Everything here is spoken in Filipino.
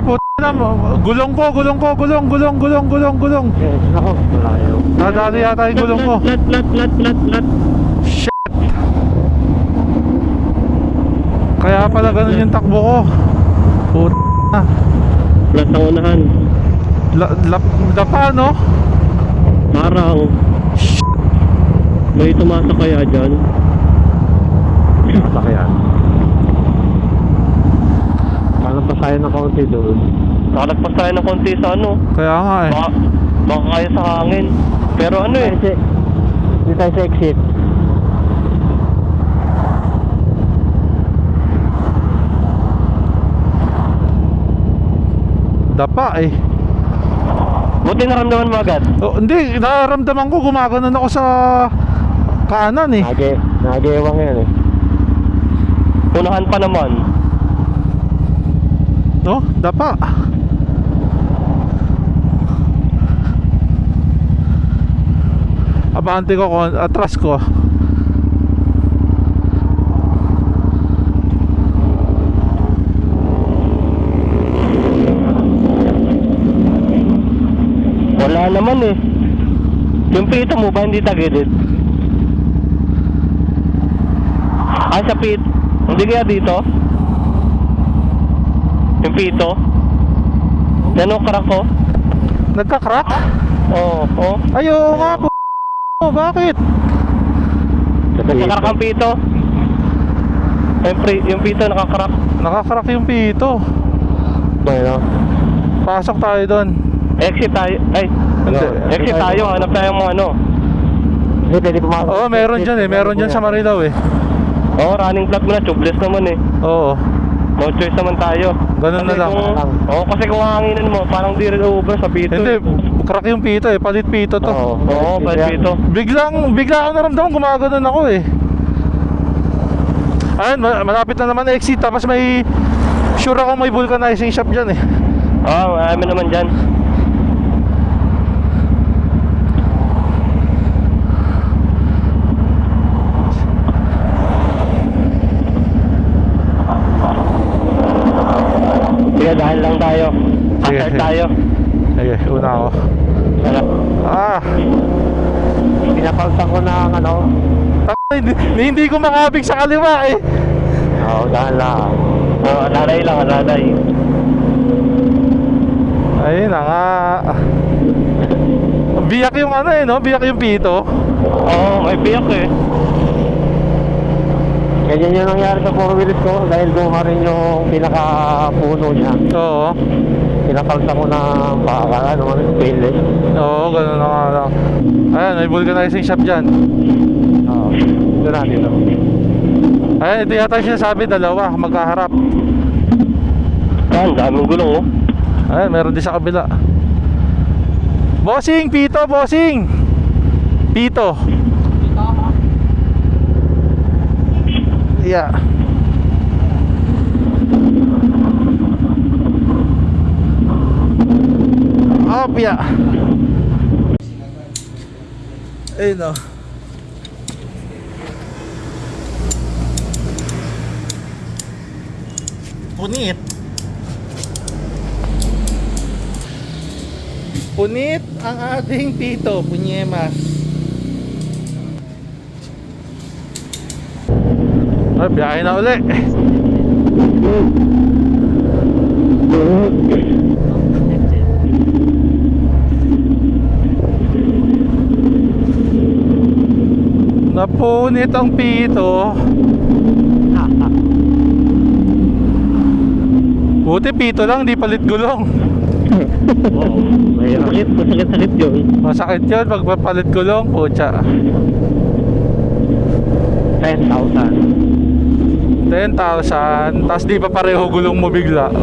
puta na mo. Gulong ko. Ako, malayo. Nadali yata yung gulong ko. Lat. Shit. Kaya pala ganun yung takbo ko. Puta na. Lat ang unahan. Dapa, no? Parang may tumasa kaya dyan. Masakyan. Kalagpas tayo ng konti doon. Kalagpas tayo ng konti sa ano. Kaya nga eh. Baka kaya sa hangin. Pero ano eh. Hindi tayo sa exit. Dapa eh. Buti naramdaman mo agad. Oh, hindi, nararamdaman ko gumaganon ako sa kanan eh. Nagewang yan eh. Unahan pa naman. No? Dapa. Abante ko, atras ko. Wala naman eh. Yung pito mo ba hindi tagilid? Sa pit. Hindi kaya dito? Yung pito? Yan o, crack ko? Nagka-crack? Oo. Ayo nga po. Bakit? Nagka-crack ang pito. Yung pito naka-crack. Naka-crack yung pito. Bueno. Pasok tayo doon. Exit tayo. Ay, exit tayo. Hanap tayo mo ano. Hindi, pwede pumasok. Oo, meron dyan eh. Meron dyan sa Marilao eh. Oo, running flat mo na. Tubeless naman eh. Oo. No choice naman tayo. Ganun na lang. Oo, kasi kung hanginan mo, parang di rin over sa pito. Hindi, crack yung pito eh. Palit pito to. Oo, palit pito. Bigla ako naramdaman, gumaganon ako eh. Ayun, malapit na naman exit. Tapos may, sure ako may vulcanizing shop dyan eh. Oo, marami naman dyan. Sige, dahil lang tayo. Hazard tayo. Sige, una ako. Pinapalsan ko na ano. Hindi ko makabig sa kaliwa eh. Oo, dahil lang. Oo, aladay lang, aladay. Ayun na nga. Biyak yung ano eh, no? Biyak yung pito. Oo, may biyak eh. Ganyan yung nangyari sa 4 wheels ko dahil guma rin yung pinaka-puno niya. Oo. Pinapalsa ko ng baka, stainless. Oo, ganun na nga lang. Ayan, may vulcanizing shop dyan. Oo, ito na dito. Ayan, ito yata yung sinasabi, dalawa, magkaharap. Yan, daming gulong oh. Ayan, meron din sa kabila. Bossing, pito, bossing. Pito. Yeah. Up, yeah. Ayun o. Punit. Punit ang ating pito, punyemas. Ay, biyahe na uli. Napunit ang pito. Buti pito lang, di palit gulong. Masakit yun. Masakit yun pag palit gulong, pucha. 10,000. 10,000, tas di pa pareho gulong mo bigla.